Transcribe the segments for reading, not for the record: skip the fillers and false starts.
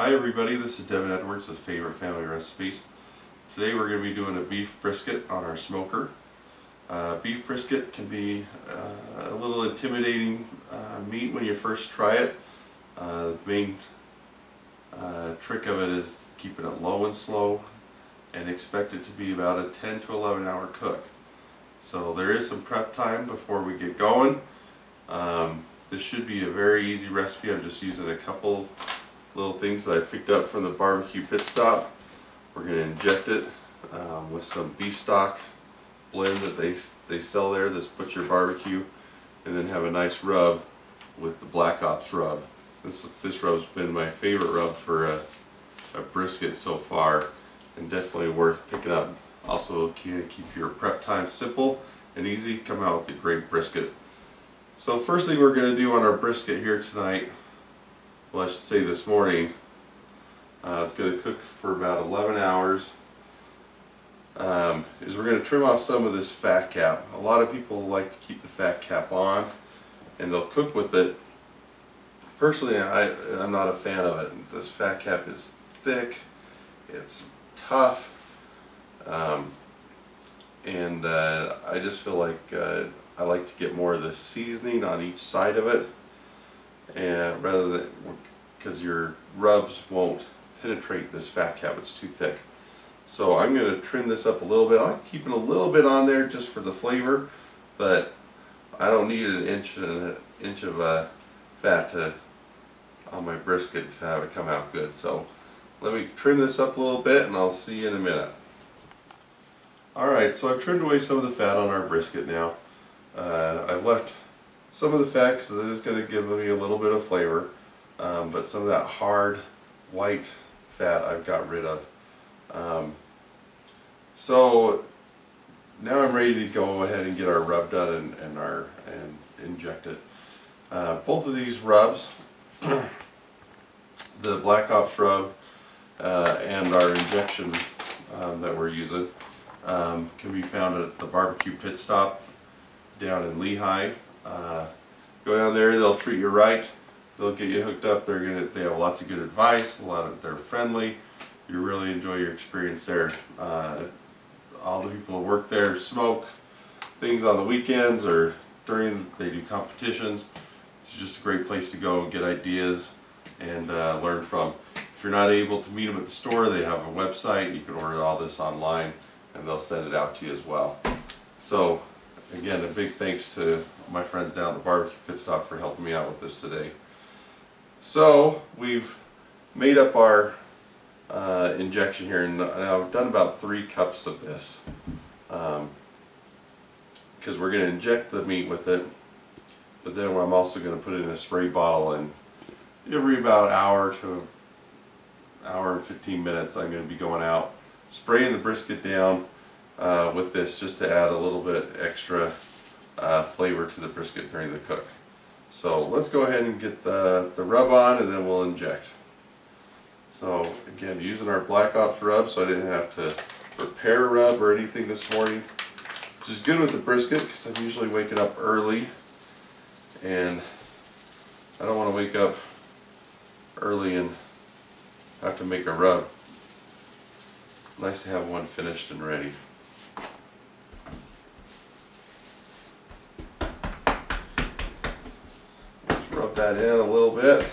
Hi everybody, this is Devin Edwards with Favorite Family Recipes. Today we're going to be doing a beef brisket on our smoker. Beef brisket can be a little intimidating meat when you first try it. The main trick of it is keeping it low and slow and expect it to be about a 10 to 11 hour cook. So there is some prep time before we get going. This should be a very easy recipe. I'm just using a couple little things that I picked up from the barbecue pit stop. We're going to inject it with some beef stock blend that they sell there, this Butcher Barbecue, and then have a nice rub with the Black Ops rub. This rub's been my favorite rub for a brisket so far, and definitely worth picking up. Also keep your prep time simple and easy, come out with a great brisket. So first thing we're going to do on our brisket here tonight, well I should say this morning, it's going to cook for about 11 hours, is we're going to trim off some of this fat cap. A lot of people like to keep the fat cap on and they'll cook with it. Personally, I'm not a fan of it. This fat cap is thick, it's tough, and I just feel like I like to get more of the seasoning on each side of it, and rather than, because your rubs won't penetrate this fat cap, it's too thick. So I'm going to trim this up a little bit. I'm keeping a little bit on there just for the flavor, but I don't need an inch of fat on my brisket to have it come out good. So let me trim this up a little bit and I'll see you in a minute. Alright, so I've trimmed away some of the fat on our brisket now. I've left some of the fat because it is going to give me a little bit of flavor, but some of that hard white fat I've got rid of. So now I'm ready to go ahead and get our rub done and inject it. Both of these rubs, the Black Ops rub and our injection that we're using, can be found at the barbecue pit stop down in Lehigh. Go down there, they'll treat you right, they'll get you hooked up. They have lots of good advice, they're friendly. You really enjoy your experience there. All the people who work there smoke things on the weekends or they do competitions. It's just a great place to go and get ideas and learn from. If you're not able to meet them at the store, they have a website. You can order all this online and they'll send it out to you as well. So again, a big thanks to my friends down at the barbecue pit stop for helping me out with this today. So we've made up our injection here, and I've done about 3 cups of this because we're going to inject the meat with it, but then I'm also going to put it in a spray bottle, and every about hour to hour and 15 minutes I'm going to be going out spraying the brisket down with this, just to add a little bit extra flavor to the brisket during the cook. So let's go ahead and get the rub on, and then we'll inject. So again, using our Black Ops rub, so I didn't have to prepare a rub or anything this morning, which is good with the brisket because I'm usually waking up early and I don't want to wake up early and have to make a rub. Nice to have one finished and ready. Just rub that in a little bit.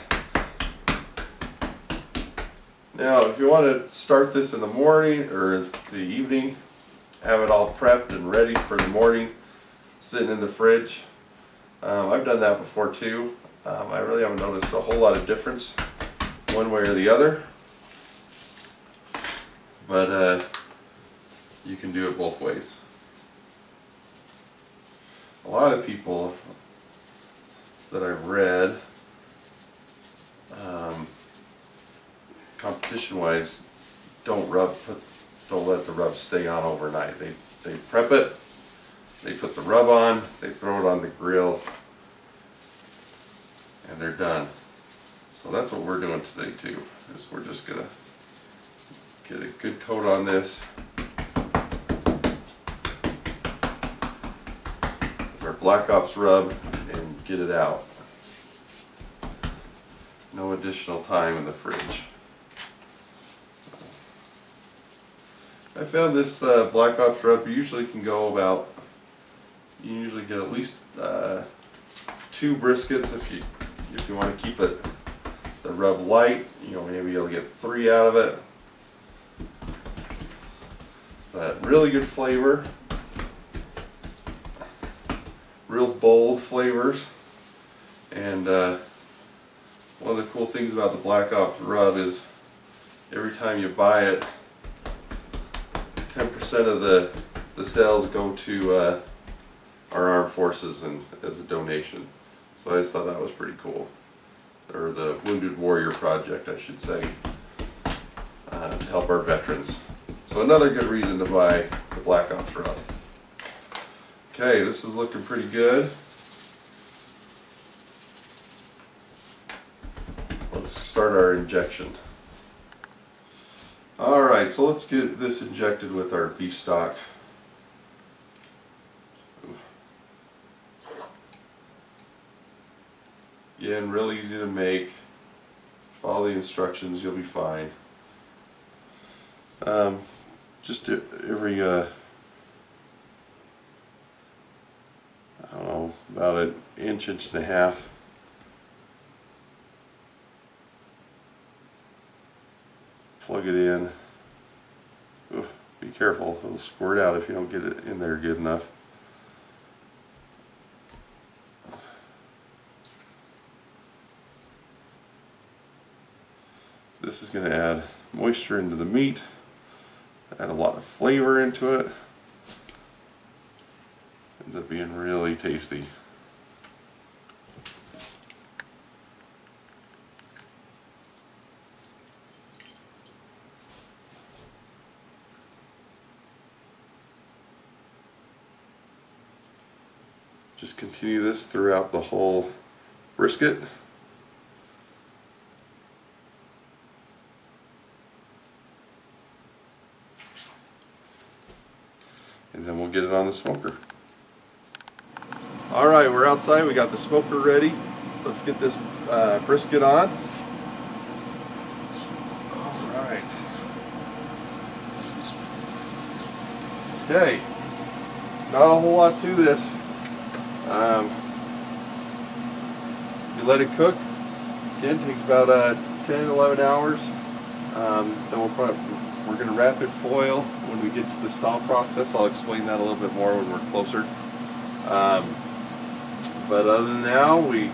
Now if you want to start this in the morning or the evening, have it all prepped and ready for the morning, sitting in the fridge. I've done that before too. I really haven't noticed a whole lot of difference one way or the other, but you can do it both ways. A lot of people that I've read, competition wise, don't let the rub stay on overnight. They prep it, they put the rub on, they throw it on the grill, and they're done. So that's what we're doing today too, is we're just gonna get a good coat on this with our Black Ops rub and get it out. No additional time in the fridge. I found this Black Ops rub, you usually can go about, you usually get at least 2 briskets if you want to keep it the rub light. You know, maybe you'll get 3 out of it. But really good flavor, real bold flavors, and one of the cool things about the Black Ops rub is every time you buy it, 10% of the sales go to our armed forces and as a donation. So I just thought that was pretty cool. Or the Wounded Warrior Project, I should say, to help our veterans. So another good reason to buy the Black Ops rub. Okay, this is looking pretty good. Let's start our injection. Alright, so let's get this injected with our beef stock. Again, real easy to make. Follow the instructions, you'll be fine. Just every, I don't know, about an inch, inch and a half. Plug it in. Ooh, be careful, it'll squirt out if you don't get it in there good enough. This is going to add moisture into the meat, add a lot of flavor into it. Ends up being really tasty. Just continue this throughout the whole brisket. And then we'll get it on the smoker. Alright, we're outside, we got the smoker ready. Let's get this brisket on. Alright. Okay, not a whole lot to this. You let it cook. Again, it takes about 10-11 hours. Then we're going to wrap it foil when we get to the stomp process. I'll explain that a little bit more when we're closer. But other than now, we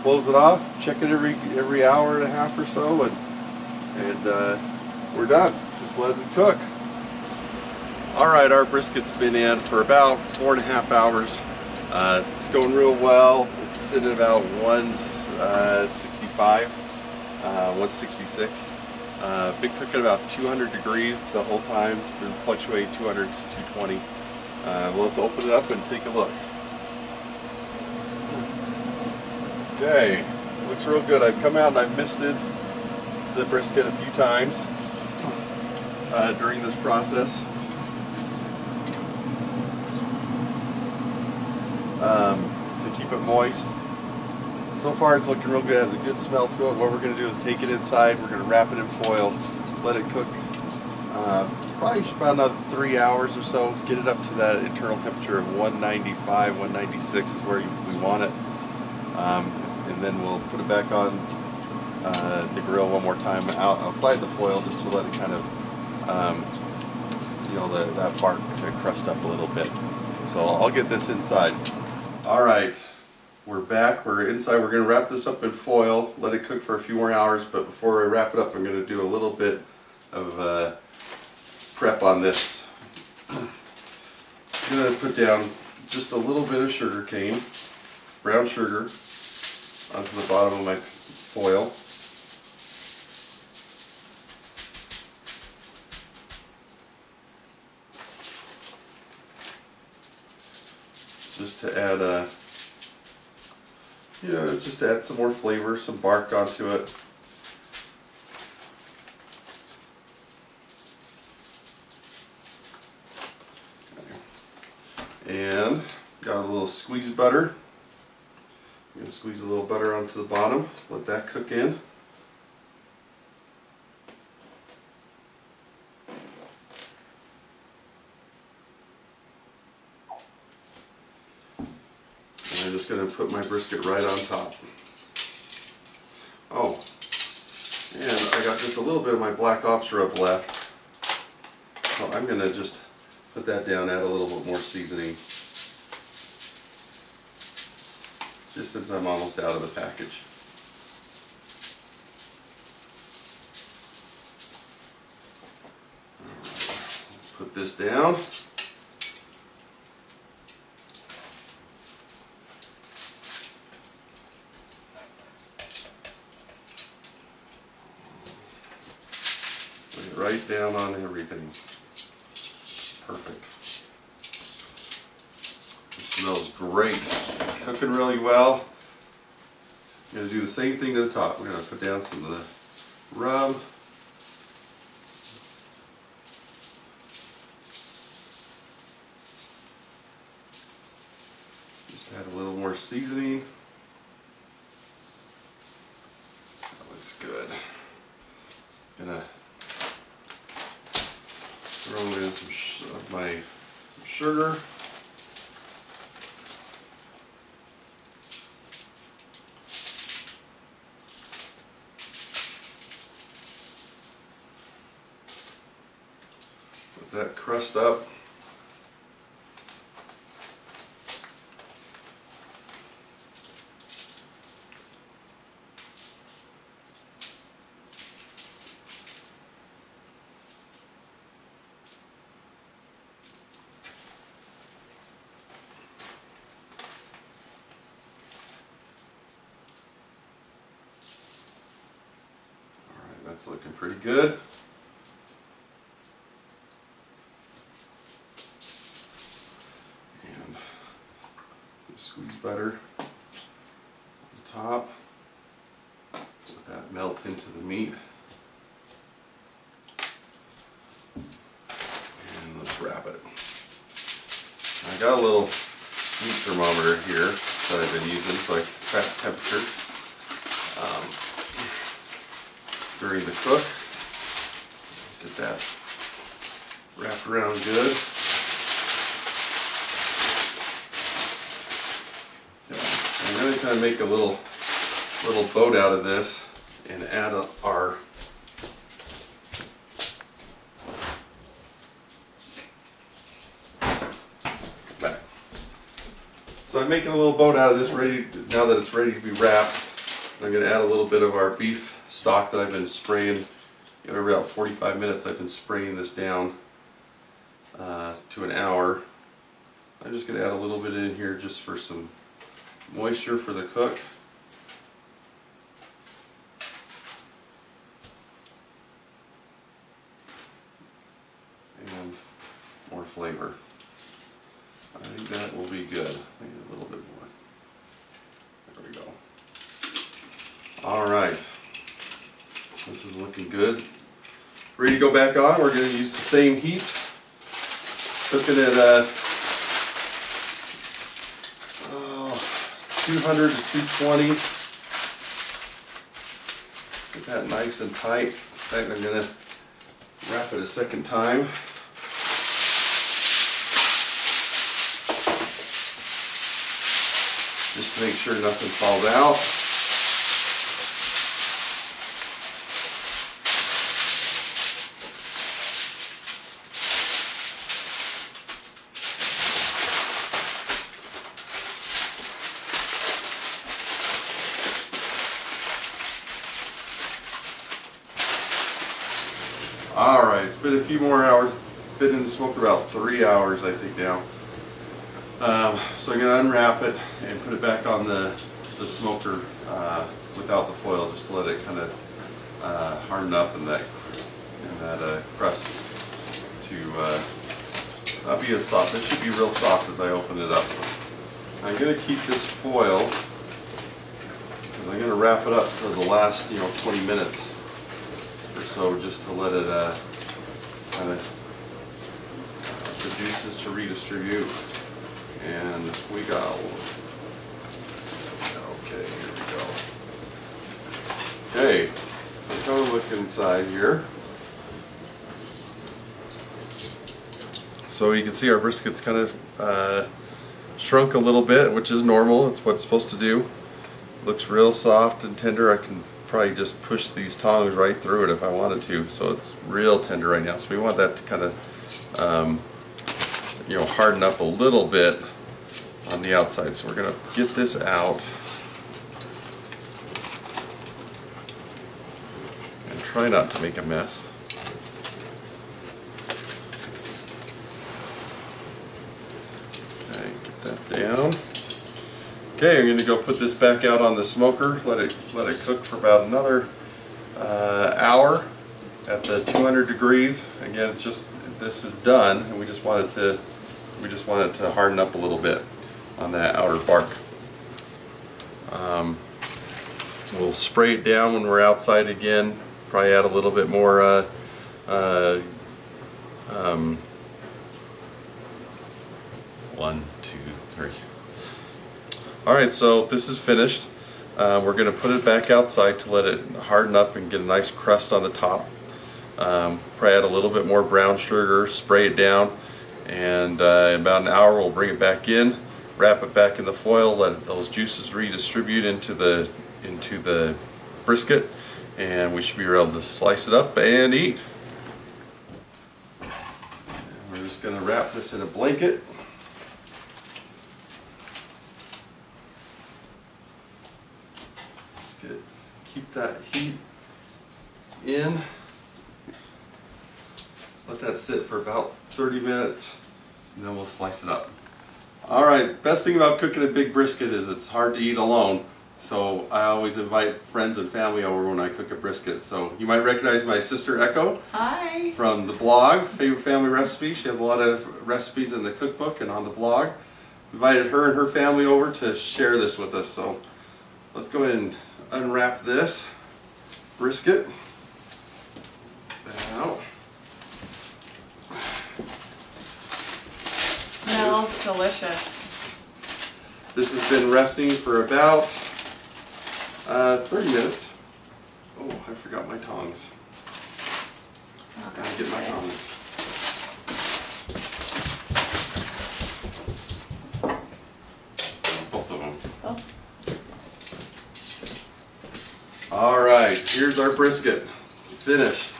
close it off, check it every hour and a half or so, and we're done. Just let it cook. Alright, our brisket's been in for about 4.5 hours. It's going real well. It's sitting at about 165, 166. Been cooking about 200 degrees the whole time. It's been fluctuating 200 to 220. Well, let's open it up and take a look. Okay, looks real good. I've come out and I've misted the brisket a few times during this process. To keep it moist. So far it's looking real good, it has a good smell to it. What we're going to do is take it inside, we're going to wrap it in foil, let it cook probably about another 3 hours or so, get it up to that internal temperature of 195, 196 is where we want it. And then we'll put it back on the grill one more time outside the foil just to let it kind of, you know, that bark to crust up a little bit. So I'll get this inside. Alright, we're back, we're inside. We're going to wrap this up in foil, let it cook for a few more hours, but before I wrap it up I'm going to do a little bit of prep on this. I'm going to put down just a little bit of sugar cane, brown sugar, onto the bottom of my foil. Just to add you know, just to add some more flavor, some bark onto it. And got a little squeeze butter. I'm going to squeeze a little butter onto the bottom, let that cook in. just going to put my brisket right on top. Oh, and I got just a little bit of my black ops rub left. So I'm going to just put that down, add a little bit more seasoning. Just since I'm almost out of the package. Alright, let's put this down. Right down on everything. Perfect. It smells great. It's cooking really well. I'm going to do the same thing to the top. We're going to put down some of the rub. Just add a little more seasoning. That looks good. Gonna throw in some sugar. Put that crust up. That's looking pretty good. And some squeezed butter on the top. Let that melt into the meat. And let's wrap it. I got a little meat thermometer here that I've been using so I can track temperature. During the cook. Get that wrapped around good. Yeah, I'm going to kind of make a little boat out of this and add our back. So I'm making a little boat out of this now that it's ready to be wrapped. I'm going to add a little bit of our beef stock that I've been spraying. Every about 45 minutes I've been spraying this down to an hour. I'm just going to add a little bit in here just for some moisture for the cook. And more flavor. I think that will be good. Maybe a little bit more. There we go. Alright. This is looking good. Ready to go back on. We're going to use the same heat. Cooking at 200 to 220. Get that nice and tight. In fact, I'm going to wrap it a second time. Just to make sure nothing falls out. Alright, it's been a few more hours. It's been in the smoker about 3 hours, I think, now. So I'm going to unwrap it and put it back on the smoker without the foil, just to let it kind of harden up and that crust to not be as soft. It should be real soft as I open it up. I'm going to keep this foil because I'm going to wrap it up for the last 20 minutes. So just to let it kind of the juices to redistribute, and we go. Okay, here we go. Okay, so come and look inside here. So you can see our brisket's kind of shrunk a little bit, which is normal. It's what it's supposed to do. Looks real soft and tender. I can probably just push these tongs right through it if I wanted to. So it's real tender right now. So we want that to kind of you know, harden up a little bit on the outside. So we're going to get this out and try not to make a mess. Okay, get that down. Okay, I'm going to go put this back out on the smoker. Let it cook for about another hour at the 200 degrees. Again, it's just, this is done, and we just want it to harden up a little bit on that outer bark. We'll spray it down when we're outside again. Probably add a little bit more 1, 2, 3. Alright, so this is finished. We're going to put it back outside to let it harden up and get a nice crust on the top. Probably add a little bit more brown sugar, spray it down, and in about an hour we'll bring it back in, wrap it back in the foil, let those juices redistribute into the brisket, and we should be able to slice it up and eat. And we're just going to wrap this in a blanket. Keep that heat in. Let that sit for about 30 minutes, and then we'll slice it up. Alright, best thing about cooking a big brisket is it's hard to eat alone. So I always invite friends and family over when I cook a brisket. So you might recognize my sister Echo. Hi. From the blog, Favorite Family Recipes. She has a lot of recipes in the cookbook and on the blog. Invited her and her family over to share this with us. So let's go ahead and unwrap this brisket. Now, smells delicious. This has been resting for about 30 minutes. Oh, I forgot my tongs. Gotta get my tongs. Both of them. Oh. Alright, here's our brisket. Finished.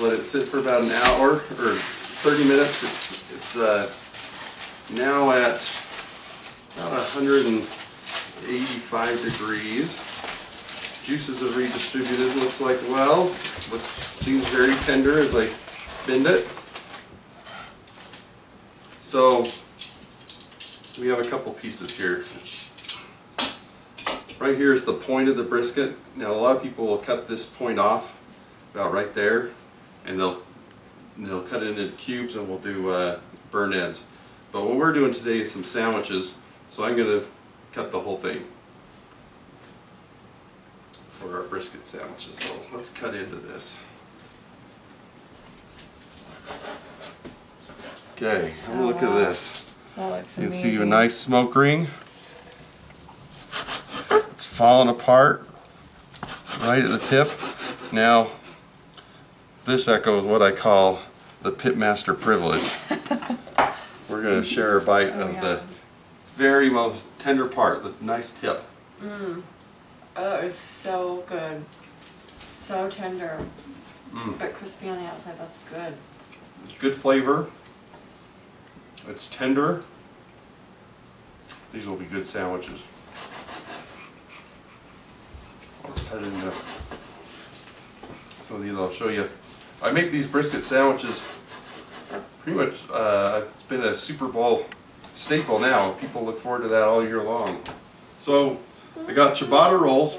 Let it sit for about an hour or 30 minutes. It's now at about 185 degrees. Juices have redistributed, looks like well. Seems very tender as I bend it. So we have a couple pieces here. Right here is the point of the brisket. Now a lot of people will cut this point off about right there, and they'll cut it into cubes, and we'll do burn ends. But what we're doing today is some sandwiches, so I'm going to cut the whole thing for our brisket sandwiches. So let's cut into this. Okay, have a look at this. That looks You can amazing. see a nice smoke ring. It's falling apart right at the tip. Now, this echoes what I call the pitmaster privilege. We're going to share a bite of the very most tender part, the nice tip. Oh, that was so good. So tender, but crispy on the outside. That's good. Good flavor. It's tender. These will be good sandwiches. I'll cut in some of these. I'll show you. I make these brisket sandwiches pretty much. It's been a Super Bowl staple now. People look forward to that all year long. So I got ciabatta rolls.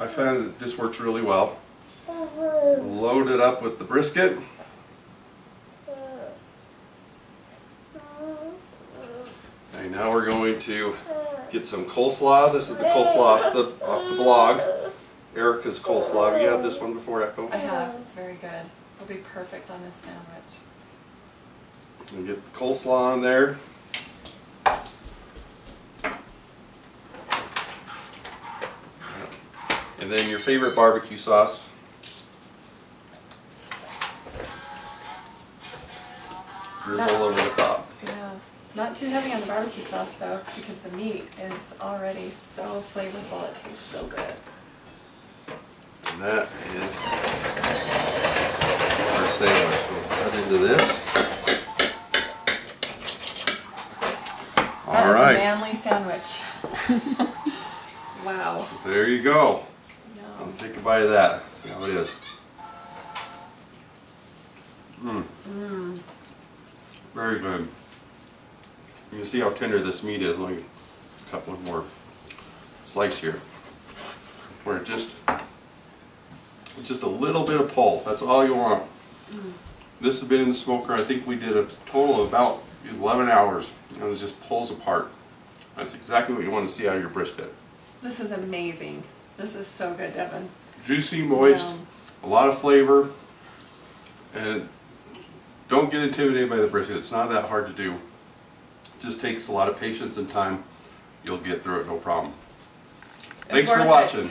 I found that this works really well. Load it up with the brisket. Okay, now we're going to get some coleslaw. This is the coleslaw off the blog. Erica's coleslaw. Have you had this one before, Echo? I have. It's very good. It'll be perfect on this sandwich. And get the coleslaw on there. And then your favorite barbecue sauce. Drizzle over the top. Yeah. Not too heavy on the barbecue sauce though, because the meat is already so flavorful. It tastes so good. And that is our sandwich. We'll cut into this. That is Alright. a manly sandwich. Wow. There you go. Yum. Take a bite of that. See how it is. Very good. You can see how tender this meat is. Let me cut one more slice here. Where just a little bit of pulse. That's all you want. This has been in the smoker. I think we did a total of about 11 hours. And it just pulls apart. That's exactly what you want to see out of your brisket. This is amazing. This is so good, Devin. Juicy, moist, Yum. a lot of flavor, and don't get intimidated by the brisket. It's not that hard to do. It just takes a lot of patience and time. You'll get through it, no problem. Thanks for watching.